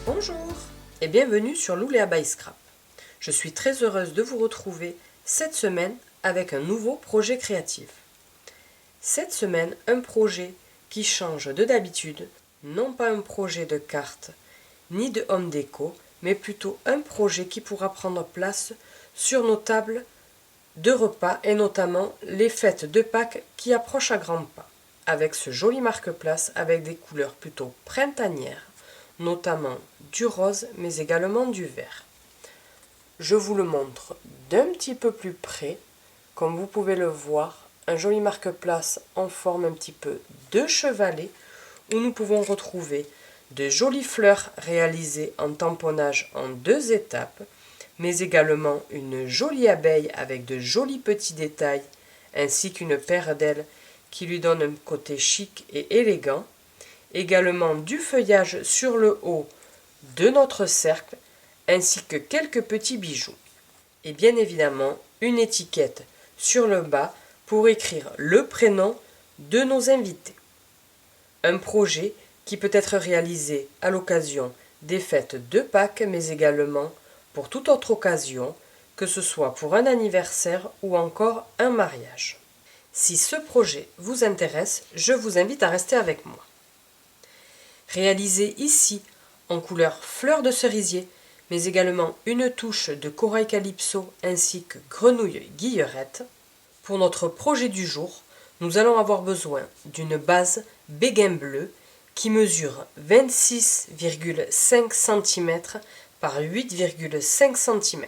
Bonjour et bienvenue sur Louléa by Scrap. Je suis très heureuse de vous retrouver cette semaine avec un nouveau projet créatif. Cette semaine, un projet qui change de d'habitude, non pas un projet de cartes ni de home déco, mais plutôt un projet qui pourra prendre place sur nos tables de repas et notamment les fêtes de Pâques qui approchent à grands pas, avec ce joli marque-place avec des couleurs plutôt printanières, notamment du rose mais également du vert. Je vous le montre d'un petit peu plus près, comme vous pouvez le voir, un joli marque-place en forme un petit peu de chevalet où nous pouvons retrouver de jolies fleurs réalisées en tamponnage en 2 étapes, mais également une jolie abeille avec de jolis petits détails, ainsi qu'une paire d'ailes qui lui donne un côté chic et élégant. Également du feuillage sur le haut de notre cercle, ainsi que quelques petits bijoux. Et bien évidemment, une étiquette sur le bas pour écrire le prénom de nos invités. Un projet qui peut être réalisé à l'occasion des fêtes de Pâques, mais également pour toute autre occasion, que ce soit pour un anniversaire ou encore un mariage. Si ce projet vous intéresse, je vous invite à rester avec moi. Réalisé ici en couleur fleur de cerisier, mais également une touche de corail calypso ainsi que grenouille guillerette. Pour notre projet du jour, nous allons avoir besoin d'une base béguin bleu qui mesure 26,5 cm par 8,5 cm.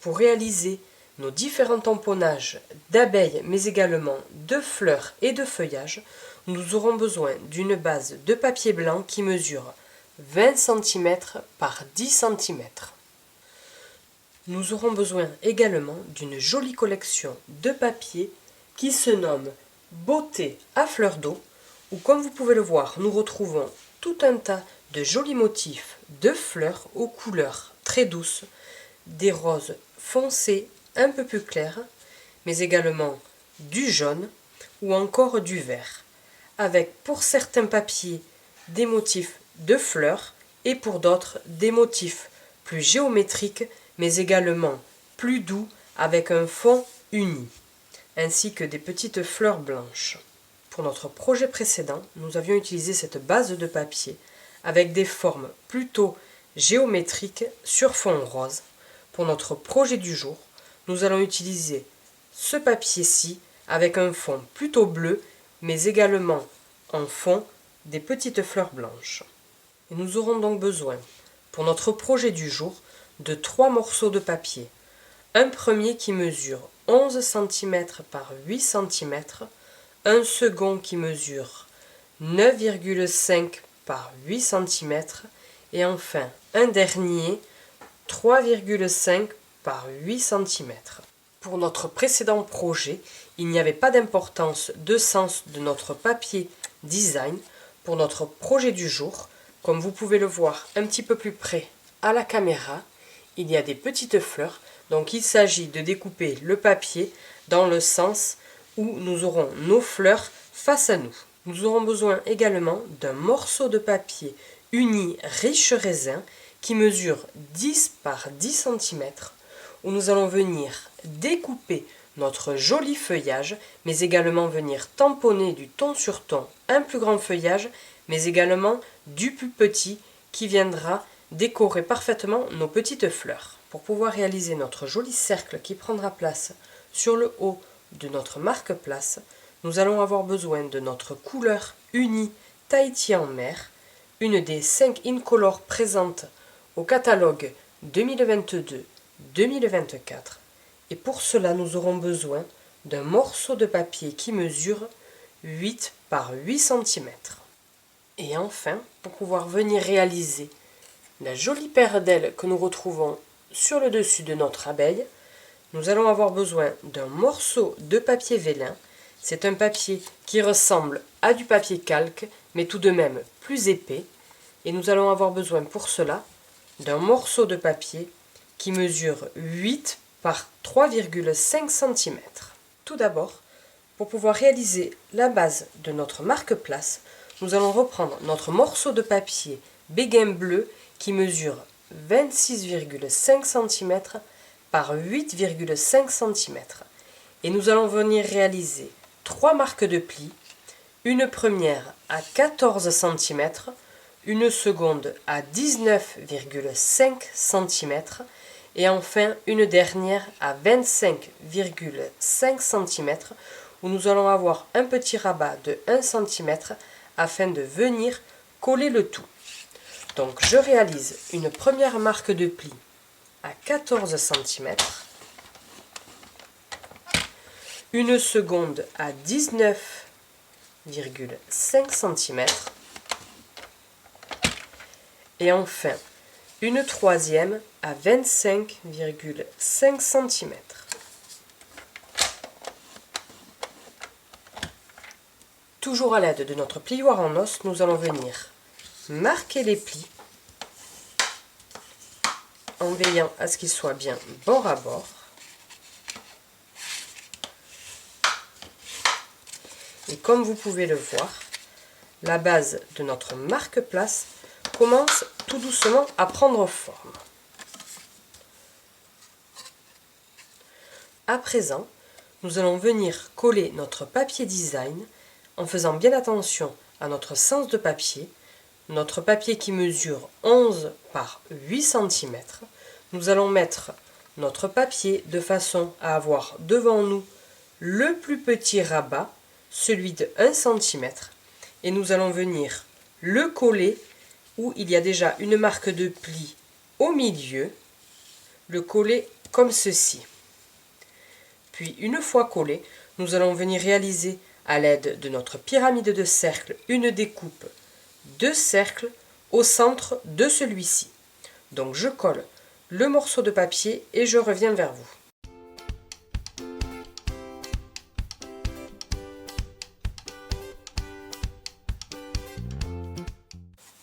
Pour réaliser nos différents tamponnages d'abeilles mais également de fleurs et de feuillage, nous aurons besoin d'une base de papier blanc qui mesure 20 cm par 10 cm. Nous aurons besoin également d'une jolie collection de papier qui se nomme Beauté à fleurs d'eau, où comme vous pouvez le voir, nous retrouvons tout un tas de jolis motifs de fleurs aux couleurs très douces, des roses foncés un peu plus clairs, mais également du jaune ou encore du vert, avec pour certains papiers des motifs de fleurs et pour d'autres des motifs plus géométriques mais également plus doux avec un fond uni, ainsi que des petites fleurs blanches. Pour notre projet précédent, nous avions utilisé cette base de papier avec des formes plutôt géométriques sur fond rose. Pour notre projet du jour, nous allons utiliser ce papier-ci avec un fond plutôt bleu, mais également en fond des petites fleurs blanches. Et nous aurons donc besoin, pour notre projet du jour, de 3 morceaux de papier. Un premier qui mesure 11 cm par 8 cm, un second qui mesure 9,5 par 8 cm, et enfin un dernier 3,5 par 8 cm. Pour notre précédent projet, il n'y avait pas d'importance de sens de notre papier design. Pour notre projet du jour, comme vous pouvez le voir un petit peu plus près à la caméra, il y a des petites fleurs, donc il s'agit de découper le papier dans le sens où nous aurons nos fleurs face à nous. Nous aurons besoin également d'un morceau de papier uni riche raisin qui mesure 10 par 10 cm, où nous allons venir découper notre joli feuillage, mais également venir tamponner du ton sur ton un plus grand feuillage, mais également du plus petit qui viendra décorer parfaitement nos petites fleurs. Pour pouvoir réaliser notre joli cercle qui prendra place sur le haut de notre marque-place, nous allons avoir besoin de notre couleur unie Tahiti en mer, une des 5 incolores présentes au catalogue 2022-2024. Et pour cela, nous aurons besoin d'un morceau de papier qui mesure 8 par 8 cm. Et enfin, pour pouvoir venir réaliser la jolie paire d'ailes que nous retrouvons sur le dessus de notre abeille, nous allons avoir besoin d'un morceau de papier vélin. C'est un papier qui ressemble à du papier calque, mais tout de même plus épais. Et nous allons avoir besoin pour cela d'un morceau de papier qui mesure 8 par 3,5 cm. Tout d'abord, pour pouvoir réaliser la base de notre marque-place, nous allons reprendre notre morceau de papier béguin bleu qui mesure 26,5 cm par 8,5 cm. Et nous allons venir réaliser 3 marques de plis, une première à 14 cm, une seconde à 19,5 cm et enfin une dernière à 25,5 cm où nous allons avoir un petit rabat de 1 cm afin de venir coller le tout. Donc je réalise une première marque de pli à 14 cm, une seconde à 19,5 cm et enfin une troisième à 25,5 cm. Toujours à l'aide de notre plioir en os, nous allons venir marquer les plis en veillant à ce qu'ils soient bien bord à bord. Et comme vous pouvez le voir, la base de notre marque-place commence tout doucement à prendre forme. À présent, nous allons venir coller notre papier design en faisant bien attention à notre sens de papier. Notre papier qui mesure 11 par 8 cm. Nous allons mettre notre papier de façon à avoir devant nous le plus petit rabat, celui de 1 cm, et nous allons venir le coller où il y a déjà une marque de pli au milieu, le coller comme ceci. Puis une fois collé, nous allons venir réaliser à l'aide de notre pyramide de cercles une découpe de cercles au centre de celui-ci. Donc je colle le morceau de papier et je reviens vers vous.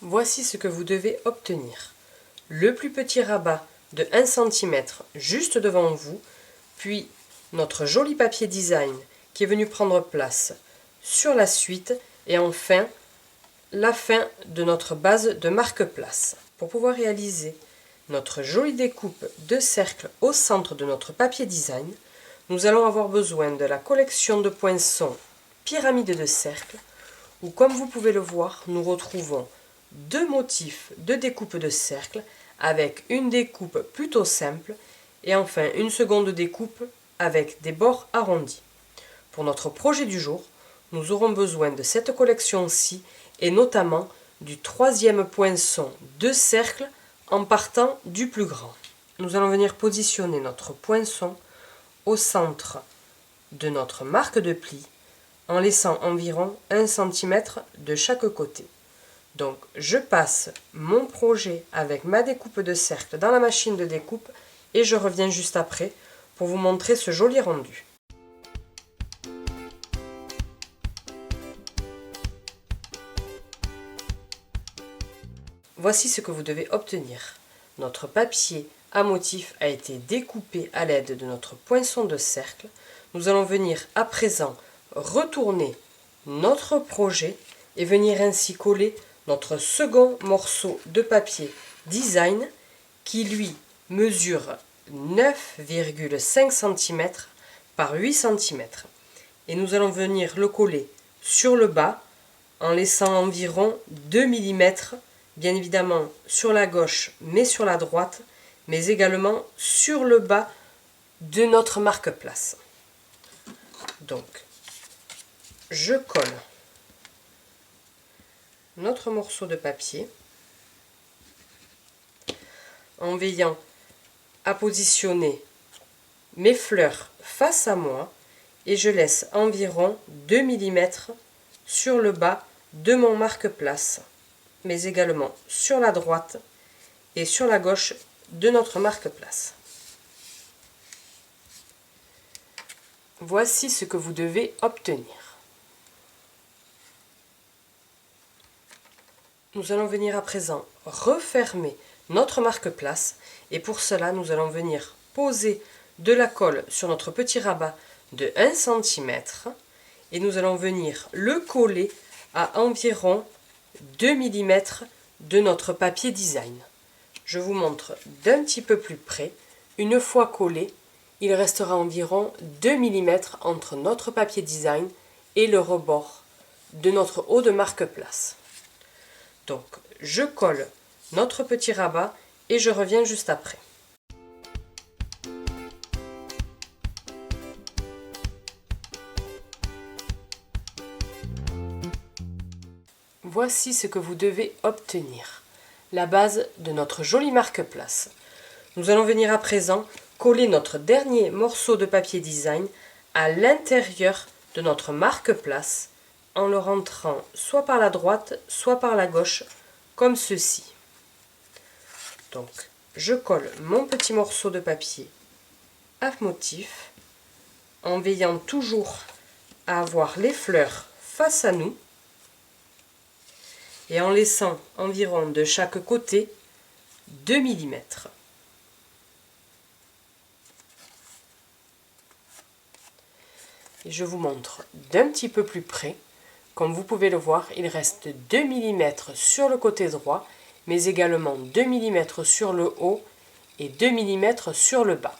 Voici ce que vous devez obtenir. Le plus petit rabat de 1 cm juste devant vous, puis notre joli papier design qui est venu prendre place sur la suite et enfin la fin de notre base de marque-place. Pour pouvoir réaliser notre jolie découpe de cercles au centre de notre papier design, nous allons avoir besoin de la collection de poinçons pyramide de cercles où, comme vous pouvez le voir, nous retrouvons deux motifs de découpe de cercles avec une découpe plutôt simple et enfin une seconde découpe avec des bords arrondis. Pour notre projet du jour, nous aurons besoin de cette collection-ci et notamment du troisième poinçon de cercle en partant du plus grand. Nous allons venir positionner notre poinçon au centre de notre marque de pli en laissant environ 1 cm de chaque côté. Donc je passe mon projet avec ma découpe de cercle dans la machine de découpe et je reviens juste après pour vous montrer ce joli rendu. Voici ce que vous devez obtenir. Notre papier à motif a été découpé à l'aide de notre poinçon de cercle. Nous allons venir à présent retourner notre projet et venir ainsi coller notre second morceau de papier design qui lui mesure 9,5 cm par 8 cm. Et nous allons venir le coller sur le bas en laissant environ 2 mm, bien évidemment sur la gauche mais sur la droite, mais également sur le bas de notre marque-place. Donc, je colle notre morceau de papier en veillant à positionner mes fleurs face à moi et je laisse environ 2 mm sur le bas de mon marque-place, mais également sur la droite et sur la gauche de notre marque-place. Voici ce que vous devez obtenir. Nous allons venir à présent refermer notre marque-place et pour cela nous allons venir poser de la colle sur notre petit rabat de 1 cm et nous allons venir le coller à environ 2 mm de notre papier design. Je vous montre d'un petit peu plus près. Une fois collé, il restera environ 2 mm entre notre papier design et le rebord de notre haut de marque-place. Donc, je colle notre petit rabat et je reviens juste après. Voici ce que vous devez obtenir. La base de notre jolie marque-place. Nous allons venir à présent coller notre dernier morceau de papier design à l'intérieur de notre marque-place en le rentrant soit par la droite, soit par la gauche, comme ceci. Donc, je colle mon petit morceau de papier à motif en veillant toujours à avoir les fleurs face à nous et en laissant environ de chaque côté 2 mm. Et je vous montre d'un petit peu plus près. Comme vous pouvez le voir, il reste 2 mm sur le côté droit, mais également 2 mm sur le haut et 2 mm sur le bas.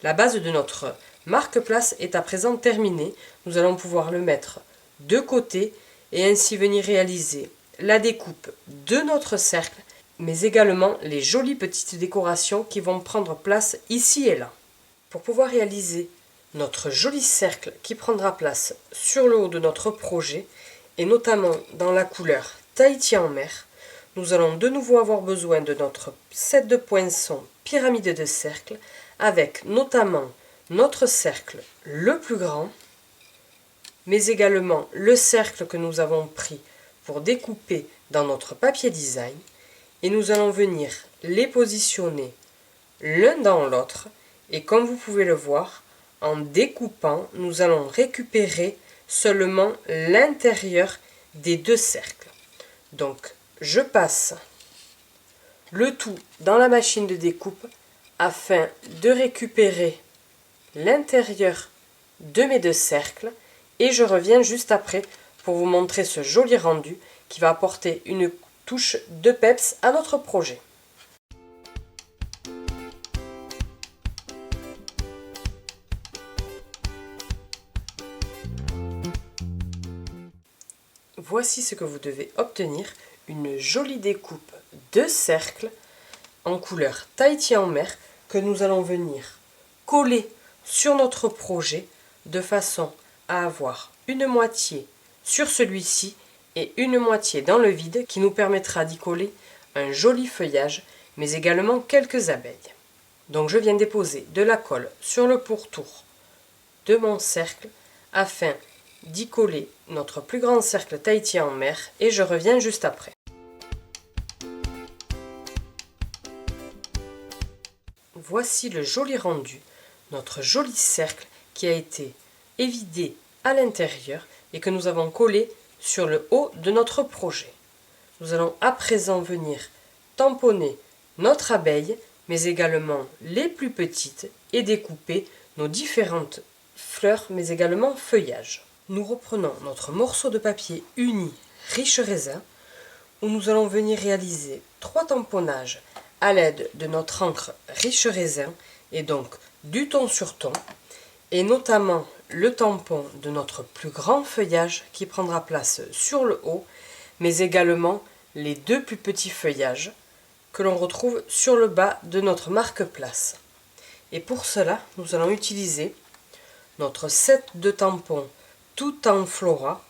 La base de notre marque-place est à présent terminée. Nous allons pouvoir le mettre de côté et ainsi venir réaliser la découpe de notre cercle, mais également les jolies petites décorations qui vont prendre place ici et là. Pour pouvoir réaliser notre joli cercle qui prendra place sur le haut de notre projet, et notamment dans la couleur Tahiti en mer, nous allons de nouveau avoir besoin de notre set de poinçons pyramide de cercle, avec notamment notre cercle le plus grand, mais également le cercle que nous avons pris pour découper dans notre papier design, et nous allons venir les positionner l'un dans l'autre, et comme vous pouvez le voir, en découpant, nous allons récupérer seulement l'intérieur des deux cercles. Donc, je passe le tout dans la machine de découpe afin de récupérer l'intérieur de mes deux cercles et je reviens juste après pour vous montrer ce joli rendu qui va apporter une touche de peps à notre projet. Voici ce que vous devez obtenir, une jolie découpe de cercles en couleur Tahiti en mer que nous allons venir coller sur notre projet de façon à avoir une moitié sur celui-ci et une moitié dans le vide qui nous permettra d'y coller un joli feuillage mais également quelques abeilles. Donc je viens déposer de la colle sur le pourtour de mon cercle afin d'y coller notre plus grand cercle Tahiti en mer et je reviens juste après. Voici le joli rendu, notre joli cercle qui a été évidé à l'intérieur et que nous avons collé sur le haut de notre projet. Nous allons à présent venir tamponner notre abeille, mais également les plus petites et découper nos différentes fleurs, mais également feuillages. Nous reprenons notre morceau de papier uni riche raisin où nous allons venir réaliser 3 tamponnages à l'aide de notre encre riche raisin et donc du ton sur ton et notamment le tampon de notre plus grand feuillage qui prendra place sur le haut mais également les 2 plus petits feuillages que l'on retrouve sur le bas de notre marque-place. Et pour cela, nous allons utiliser notre set de tampons tout en flora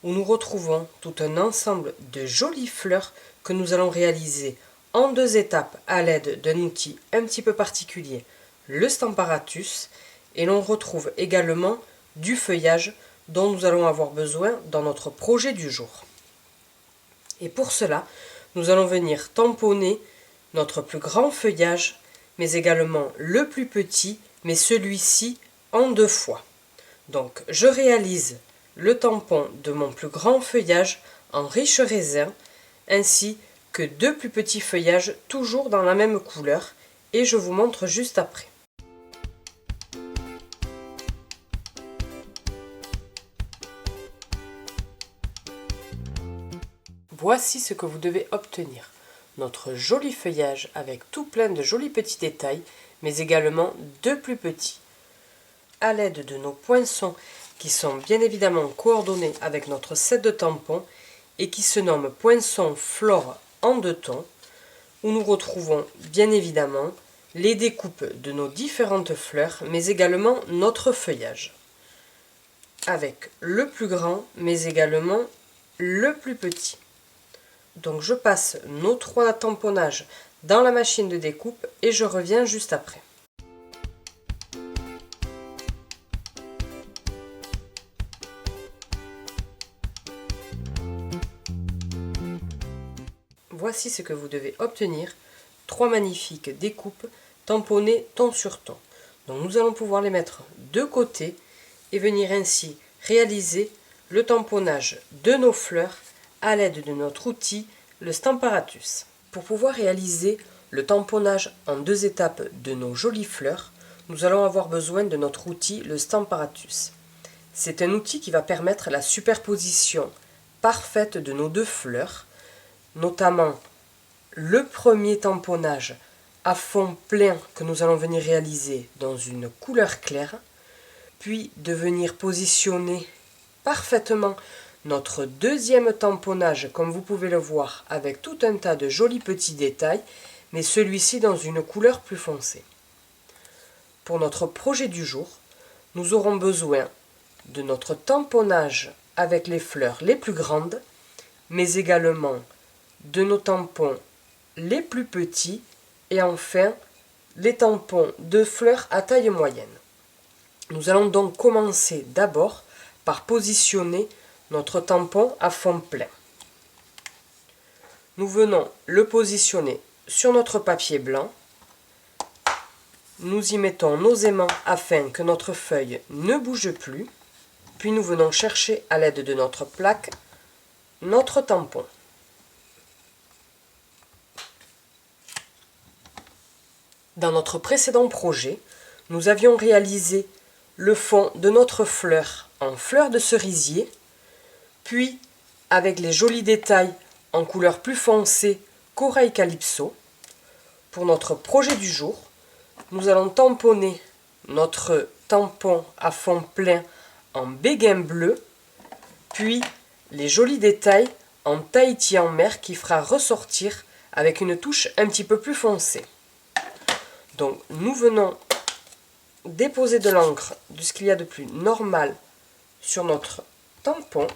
où nous retrouvons tout un ensemble de jolies fleurs que nous allons réaliser en 2 étapes à l'aide d'un outil un petit peu particulier, le Stamparatus, et l'on retrouve également du feuillage dont nous allons avoir besoin dans notre projet du jour. Et pour cela, nous allons venir tamponner notre plus grand feuillage, mais également le plus petit, mais celui-ci en 2 fois. Donc je réalise le tampon de mon plus grand feuillage en riche raisin, ainsi que 2 plus petits feuillages toujours dans la même couleur, et je vous montre juste après. Voici ce que vous devez obtenir. Notre joli feuillage avec tout plein de jolis petits détails, mais également de plus petits. À l'aide de nos poinçons qui sont bien évidemment coordonnés avec notre set de tampons et qui se nomme Poinçon Flore en 2 tons, où nous retrouvons bien évidemment les découpes de nos différentes fleurs, mais également notre feuillage, avec le plus grand, mais également le plus petit. Donc je passe nos 3 tamponnages dans la machine de découpe et je reviens juste après. Voici ce que vous devez obtenir, 3 magnifiques découpes tamponnées ton sur ton. Donc nous allons pouvoir les mettre de côté et venir ainsi réaliser le tamponnage de nos fleurs à l'aide de notre outil, le Stamparatus. Pour pouvoir réaliser le tamponnage en 2 étapes de nos jolies fleurs, nous allons avoir besoin de notre outil, le Stamparatus. C'est un outil qui va permettre la superposition parfaite de nos 2 fleurs, notamment le premier tamponnage à fond plein que nous allons venir réaliser dans une couleur claire, puis de venir positionner parfaitement notre deuxième tamponnage, comme vous pouvez le voir, avec tout un tas de jolis petits détails, mais celui-ci dans une couleur plus foncée. Pour notre projet du jour, nous aurons besoin de notre tamponnage avec les fleurs les plus grandes, mais également de nos tampons les plus petits et enfin les tampons de fleurs à taille moyenne. Nous allons donc commencer d'abord par positionner notre tampon à fond plein. Nous venons le positionner sur notre papier blanc. Nous y mettons nos aimants afin que notre feuille ne bouge plus. Puis nous venons chercher à l'aide de notre plaque notre tampon. Dans notre précédent projet, nous avions réalisé le fond de notre fleur en fleur de cerisier, puis avec les jolis détails en couleur plus foncée corail calypso. Pour notre projet du jour, nous allons tamponner notre tampon à fond plein en béguin bleu, puis les jolis détails en Tahiti en mer qui fera ressortir avec une touche un petit peu plus foncée. Donc nous venons déposer de l'encre de ce qu'il y a de plus normal sur notre tampon.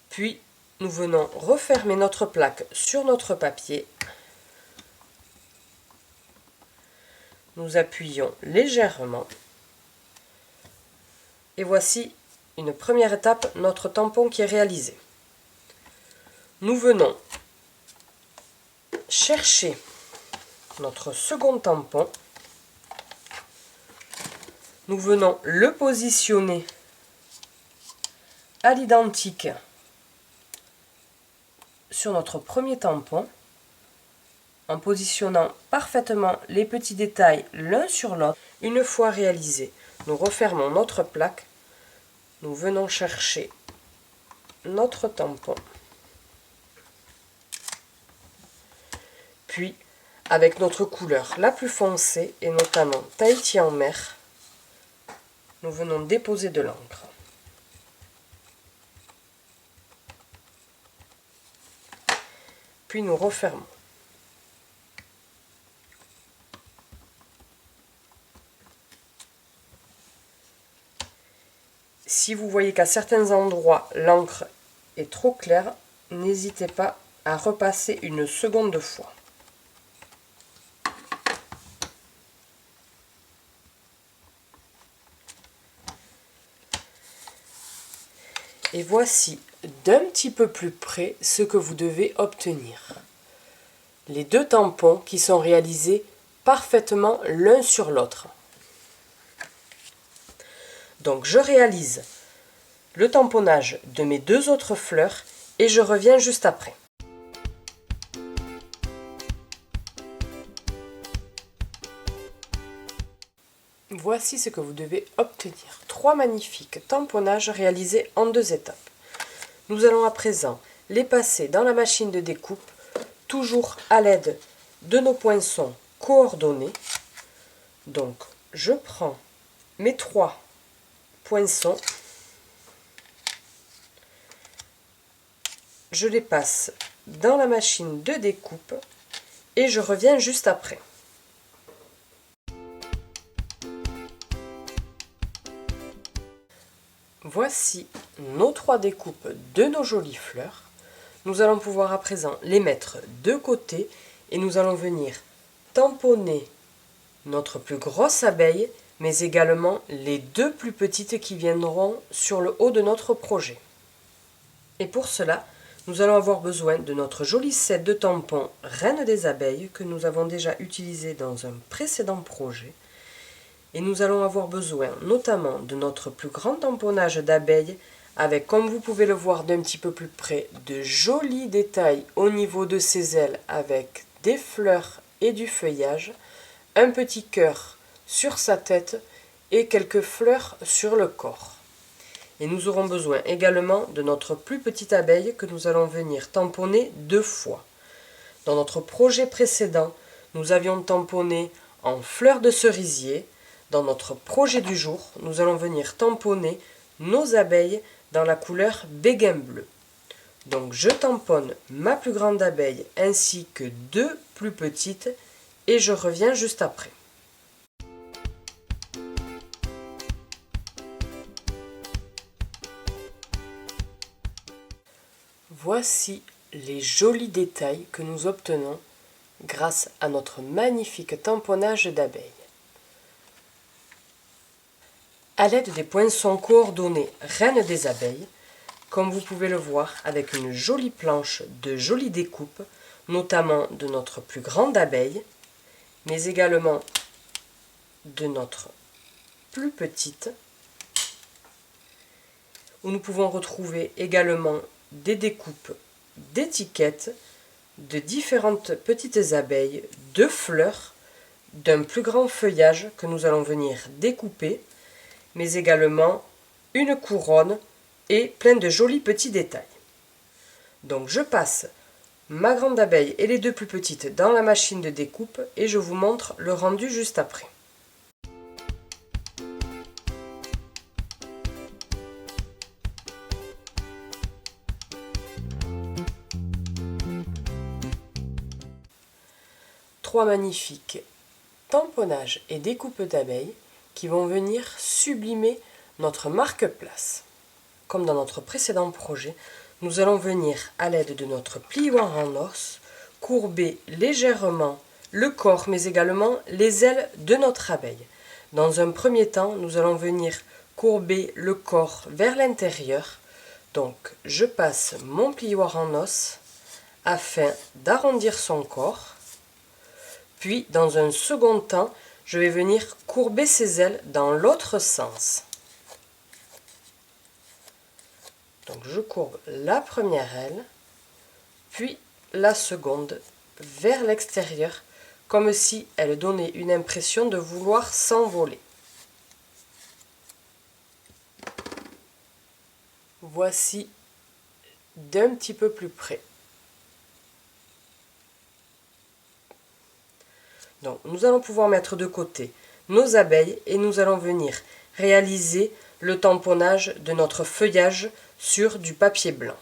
Puis nous venons refermer notre plaque sur notre papier. Nous appuyons légèrement. Et voici une première étape, notre tampon qui est réalisé. Nous venons chercher notre second tampon. Nous venons le positionner à l'identique sur notre premier tampon en positionnant parfaitement les petits détails l'un sur l'autre. Une fois réalisé, nous refermons notre plaque. Nous venons chercher notre tampon. Puis, avec notre couleur la plus foncée, et notamment Tahiti en mer, nous venons déposer de l'encre. Puis nous refermons. Si vous voyez qu'à certains endroits l'encre est trop claire, n'hésitez pas à repasser une seconde fois. Et voici d'un petit peu plus près ce que vous devez obtenir. Les 2 tampons qui sont réalisés parfaitement l'un sur l'autre. Donc je réalise le tamponnage de mes 2 autres fleurs et je reviens juste après. Voici ce que vous devez obtenir. 3 magnifiques tamponnages réalisés en 2 étapes. Nous allons à présent les passer dans la machine de découpe, toujours à l'aide de nos poinçons coordonnés. Donc, je prends mes 3 poinçons, je les passe dans la machine de découpe et je reviens juste après. Voici nos 3 découpes de nos jolies fleurs. Nous allons pouvoir à présent les mettre de côté et nous allons venir tamponner notre plus grosse abeille, mais également les 2 plus petites qui viendront sur le haut de notre projet. Et pour cela, nous allons avoir besoin de notre joli set de tampons Reine des abeilles que nous avons déjà utilisé dans un précédent projet. Et nous allons avoir besoin notamment de notre plus grand tamponnage d'abeilles avec, comme vous pouvez le voir d'un petit peu plus près, de jolis détails au niveau de ses ailes avec des fleurs et du feuillage, un petit cœur sur sa tête et quelques fleurs sur le corps. Et nous aurons besoin également de notre plus petite abeille que nous allons venir tamponner 2 fois. Dans notre projet précédent, nous avions tamponné en fleurs de cerisier. Dans notre projet du jour, nous allons venir tamponner nos abeilles dans la couleur béguin bleu. Donc je tamponne ma plus grande abeille ainsi que 2 plus petites et je reviens juste après. Voici les jolis détails que nous obtenons grâce à notre magnifique tamponnage d'abeilles. À l'aide des poinçons coordonnés Reine des abeilles, comme vous pouvez le voir avec une jolie planche de jolies découpes, notamment de notre plus grande abeille, mais également de notre plus petite, où nous pouvons retrouver également des découpes d'étiquettes, de différentes petites abeilles, de fleurs, d'un plus grand feuillage que nous allons venir découper, mais également une couronne et plein de jolis petits détails. Donc je passe ma grande abeille et les 2 plus petites dans la machine de découpe et je vous montre le rendu juste après. Trois magnifiques tamponnages et découpes d'abeilles qui vont venir sublimer notre marque-place. Comme dans notre précédent projet, nous allons venir à l'aide de notre plioir en os courber légèrement le corps mais également les ailes de notre abeille. Dans un premier temps, nous allons venir courber le corps vers l'intérieur. Donc je passe mon plioir en os afin d'arrondir son corps. Puis dans un second temps, je vais venir courber ses ailes dans l'autre sens. Donc je courbe la première aile, puis la seconde vers l'extérieur, comme si elle donnait une impression de vouloir s'envoler. Voici d'un petit peu plus près. Donc nous allons pouvoir mettre de côté nos abeilles et nous allons venir réaliser le tamponnage de notre feuillage sur du papier blanc.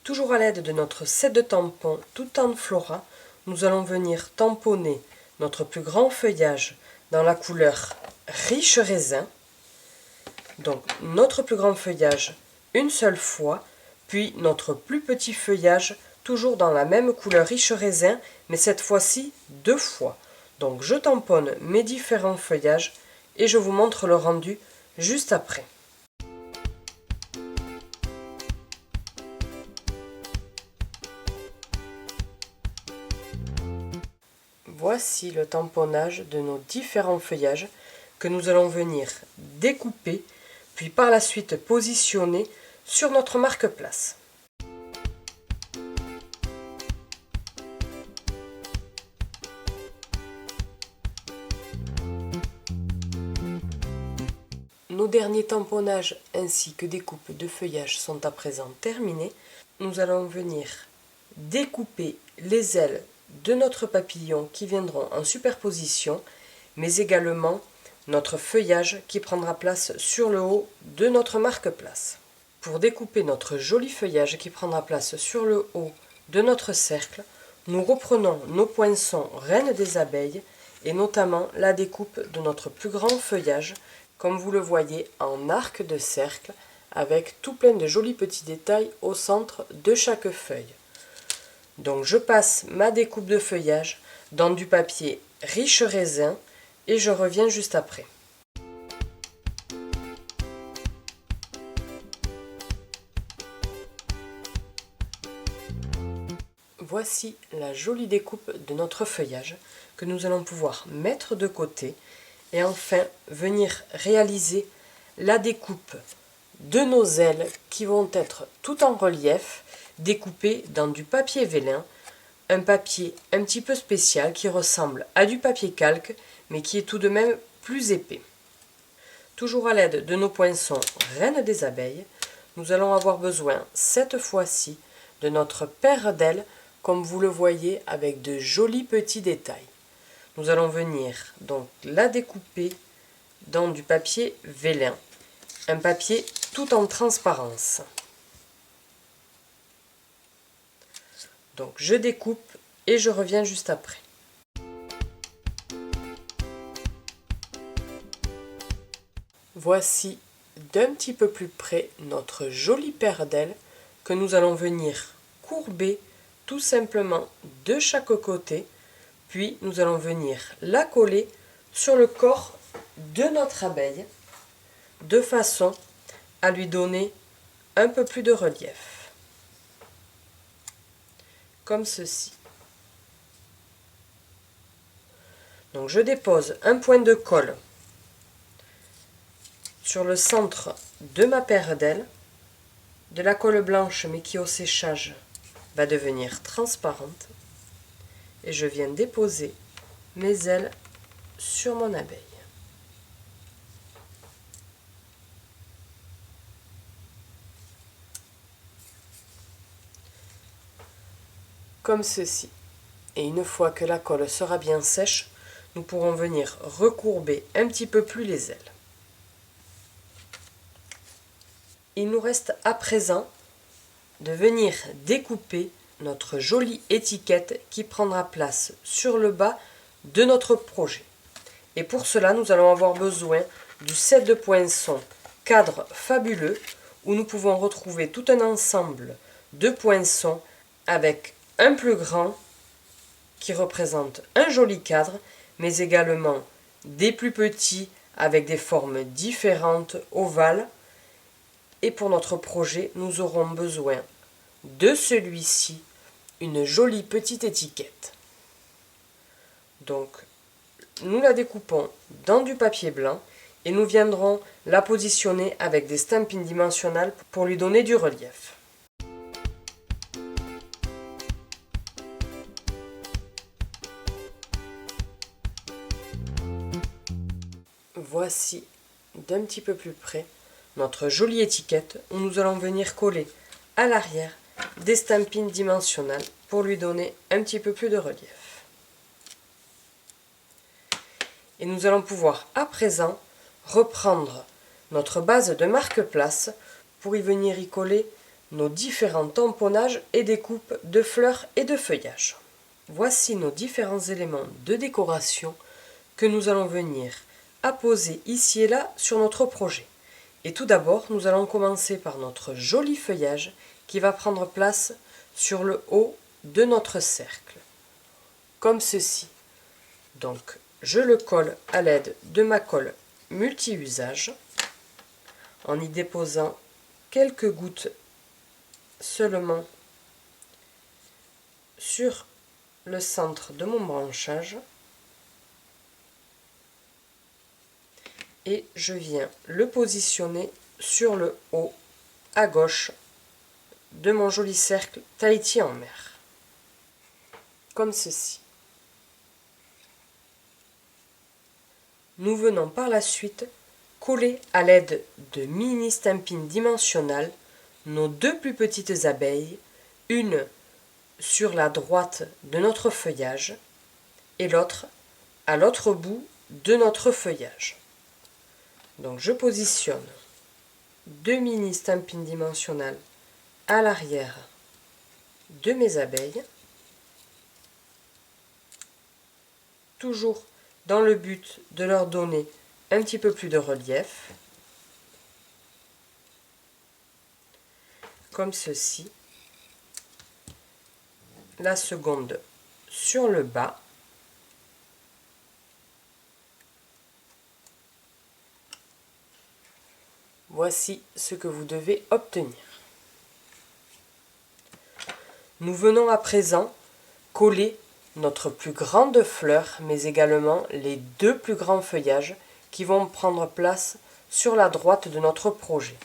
Toujours à l'aide de notre set de tampons tout en flora, nous allons venir tamponner notre plus grand feuillage dans la couleur riche raisin. Donc notre plus grand feuillage une seule fois, puis notre plus petit feuillage toujours dans la même couleur riche raisin, mais cette fois-ci 2 fois. Donc je tamponne mes différents feuillages et je vous montre le rendu juste après. Voici le tamponnage de nos différents feuillages que nous allons venir découper, puis par la suite positionner sur notre marque-place. Nos nos derniers tamponnages ainsi que découpes de feuillage sont à présent terminés, nous allons venir découper les ailes de notre papillon qui viendront en superposition, mais également notre feuillage qui prendra place sur le haut de notre marque-place. Pour découper notre joli feuillage qui prendra place sur le haut de notre cercle, nous reprenons nos poinçons reines des abeilles et notamment la découpe de notre plus grand feuillage, comme vous le voyez en arc de cercle, avec tout plein de jolis petits détails au centre de chaque feuille. Donc je passe ma découpe de feuillage dans du papier riche raisin et je reviens juste après. Voici la jolie découpe de notre feuillage que nous allons pouvoir mettre de côté et enfin venir réaliser la découpe de nos ailes qui vont être tout en relief, découpées dans du papier vélin, un papier un petit peu spécial qui ressemble à du papier calque mais qui est tout de même plus épais. Toujours à l'aide de nos poinçons reines des abeilles, nous allons avoir besoin cette fois-ci de notre paire d'ailes comme vous le voyez avec de jolis petits détails. Nous allons venir donc la découper dans du papier vélin, un papier tout en transparence. Donc je découpe et je reviens juste après. Voici d'un petit peu plus près notre jolie paire d'ailes que nous allons venir courber tout simplement de chaque côté, puis nous allons venir la coller sur le corps de notre abeille de façon à lui donner un peu plus de relief, comme ceci. Donc je dépose un point de colle sur le centre de ma paire d'ailes, de la colle blanche mais qui au séchage va devenir transparente, et je viens déposer mes ailes sur mon abeille. Comme ceci. Et une fois que la colle sera bien sèche, nous pourrons venir recourber un petit peu plus les ailes. Il nous reste à présent de venir découper notre jolie étiquette qui prendra place sur le bas de notre projet. Et pour cela, nous allons avoir besoin du set de poinçons cadre fabuleux où nous pouvons retrouver tout un ensemble de poinçons avec un plus grand qui représente un joli cadre, mais également des plus petits avec des formes différentes, ovales. Et pour notre projet, nous aurons besoin de celui-ci, une jolie petite étiquette. Donc, nous la découpons dans du papier blanc et nous viendrons la positionner avec des stampines dimensionnelles pour lui donner du relief. Voici d'un petit peu plus près notre jolie étiquette où nous allons venir coller à l'arrière des stampines dimensionnelles pour lui donner un petit peu plus de relief. Et nous allons pouvoir à présent reprendre notre base de marque-place pour y venir y coller nos différents tamponnages et découpes de fleurs et de feuillages. Voici nos différents éléments de décoration que nous allons venir apposer ici et là sur notre projet. Et tout d'abord, nous allons commencer par notre joli feuillage qui va prendre place sur le haut de notre cercle, comme ceci. Donc, je le colle à l'aide de ma colle multi-usage, en y déposant quelques gouttes seulement sur le centre de mon branchage. Et je viens le positionner sur le haut à gauche de mon joli cercle Tahiti en mer, comme ceci. Nous venons par la suite coller à l'aide de mini stampines dimensionnelles nos deux plus petites abeilles, une sur la droite de notre feuillage et l'autre à l'autre bout de notre feuillage. Donc je positionne deux mini stampines dimensionnelles à l'arrière de mes abeilles, toujours dans le but de leur donner un petit peu plus de relief, comme ceci. La seconde sur le bas. Voici ce que vous devez obtenir. Nous venons à présent coller notre plus grande fleur, mais également les deux plus grands feuillages qui vont prendre place sur la droite de notre projet.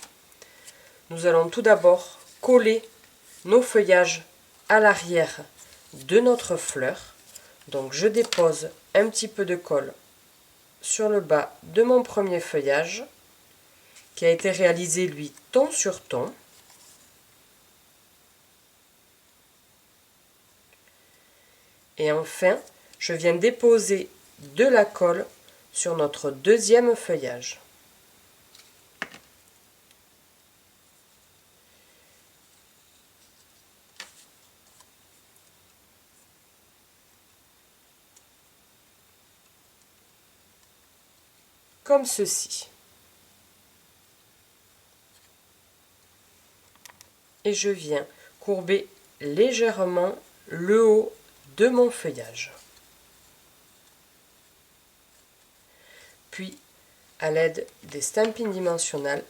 Nous allons tout d'abord coller nos feuillages à l'arrière de notre fleur. Donc je dépose un petit peu de colle sur le bas de mon premier feuillage qui a été réalisé lui ton sur ton. Et enfin, je viens déposer de la colle sur notre deuxième feuillage. Comme ceci. Et je viens courber légèrement le haut de mon feuillage. Puis, à l'aide des stampines dimensionnelles,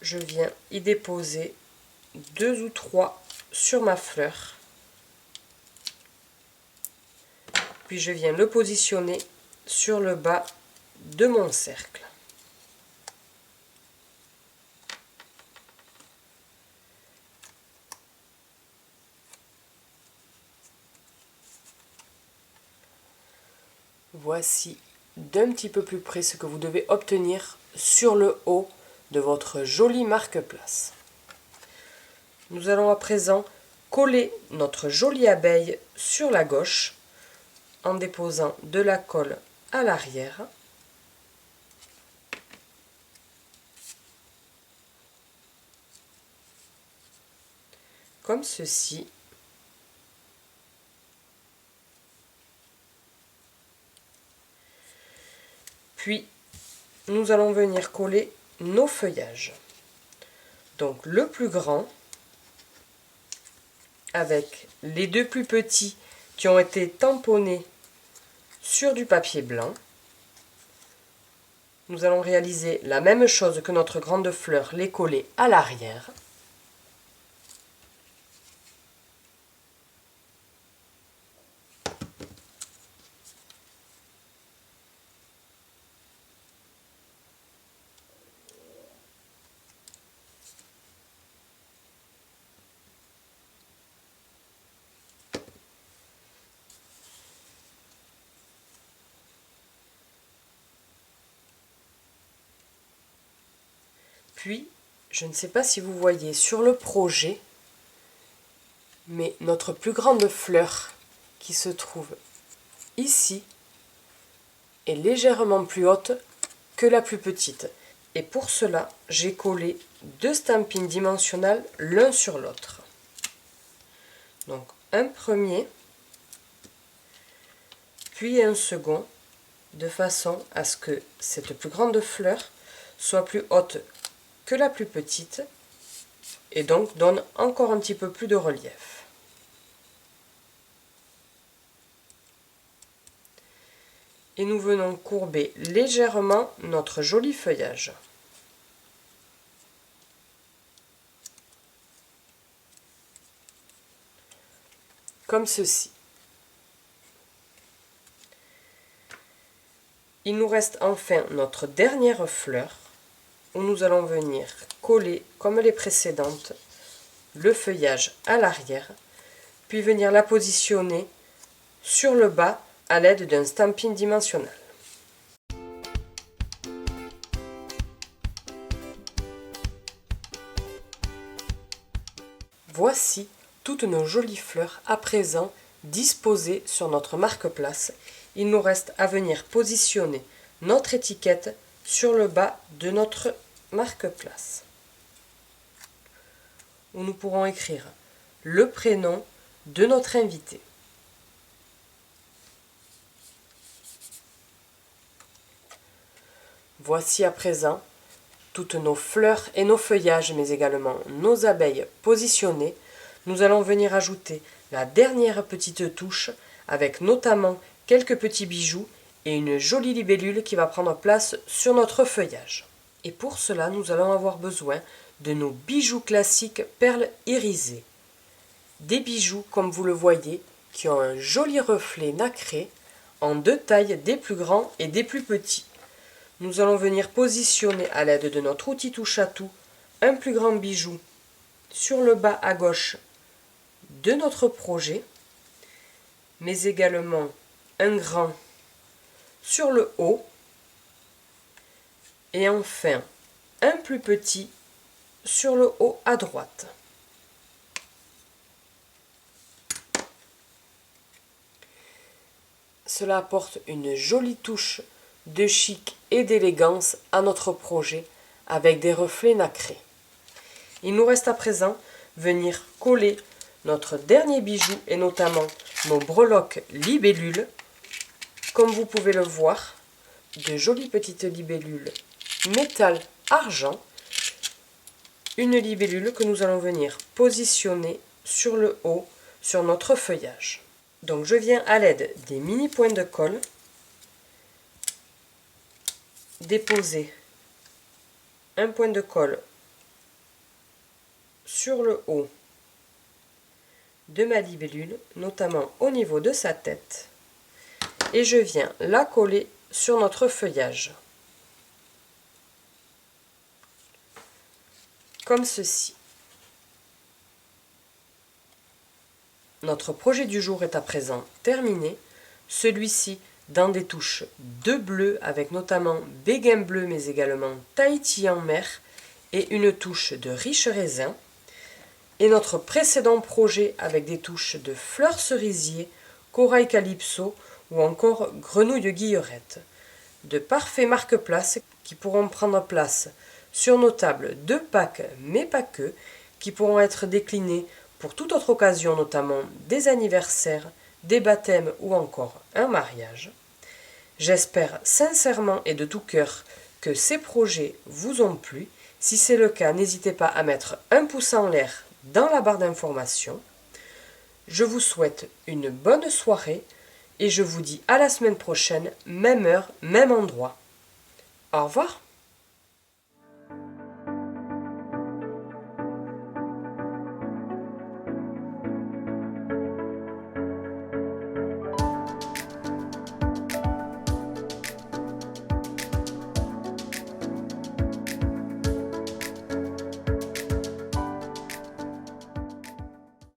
je viens y déposer 2 ou 3 sur ma fleur. Puis je viens le positionner sur le bas de mon cercle. Voici d'un petit peu plus près ce que vous devez obtenir sur le haut de votre jolie marque-place. Nous allons à présent coller notre jolie abeille sur la gauche en déposant de la colle à l'arrière. Comme ceci. Puis, nous allons venir coller nos feuillages. Donc le plus grand, avec les deux plus petits qui ont été tamponnés sur du papier blanc. Nous allons réaliser la même chose que notre grande fleur, les coller à l'arrière. Puis, je ne sais pas si vous voyez sur le projet, mais notre plus grande fleur qui se trouve ici est légèrement plus haute que la plus petite. Et pour cela, j'ai collé 2 stampines dimensionnelles l'un sur l'autre. Donc un premier, puis un second, de façon à ce que cette plus grande fleur soit plus haute que la plus petite et donc donne encore un petit peu plus de relief. Et nous venons courber légèrement notre joli feuillage. Comme ceci. Il nous reste enfin notre dernière fleur où nous allons venir coller, comme les précédentes, le feuillage à l'arrière, puis venir la positionner sur le bas à l'aide d'un stampin dimensionnel. Voici toutes nos jolies fleurs à présent disposées sur notre marque-place. Il nous reste à venir positionner notre étiquette sur le bas de notre marque-place, où nous pourrons écrire le prénom de notre invité. Voici à présent toutes nos fleurs et nos feuillages, mais également nos abeilles positionnées. Nous allons venir ajouter la dernière petite touche avec notamment quelques petits bijoux et une jolie libellule qui va prendre place sur notre feuillage. Et pour cela, nous allons avoir besoin de nos bijoux classiques perles irisées. Des bijoux, comme vous le voyez, qui ont un joli reflet nacré en deux tailles, des plus grands et des plus petits. Nous allons venir positionner à l'aide de notre outil touche à tout un plus grand bijou sur le bas à gauche de notre projet, mais également un grand sur le haut et enfin un plus petit sur le haut à droite. Cela apporte une jolie touche de chic et d'élégance à notre projet avec des reflets nacrés. Il nous reste à présent venir coller notre dernier bijou et notamment nos breloques libellules. Comme vous pouvez le voir, de jolies petites libellules métal argent. Une libellule que nous allons venir positionner sur le haut, sur notre feuillage. Donc je viens à l'aide des mini points de colle déposer un point de colle sur le haut de ma libellule, notamment au niveau de sa tête, et je viens la coller sur notre feuillage, comme ceci. Notre projet du jour est à présent terminé, celui-ci dans des touches de bleu avec notamment béguin bleu mais également Tahiti en mer et une touche de riche raisin, et notre précédent projet avec des touches de fleurs cerisier, corail calypso ou encore grenouille guillerette. De parfaits marque-place qui pourront prendre place sur nos tables de Pâques mais pas que, qui pourront être déclinés pour toute autre occasion, notamment des anniversaires, des baptêmes ou encore un mariage. J'espère sincèrement et de tout cœur que ces projets vous ont plu. Si c'est le cas, n'hésitez pas à mettre un pouce en l'air dans la barre d'information. Je vous souhaite une bonne soirée et je vous dis à la semaine prochaine, même heure, même endroit. Au revoir.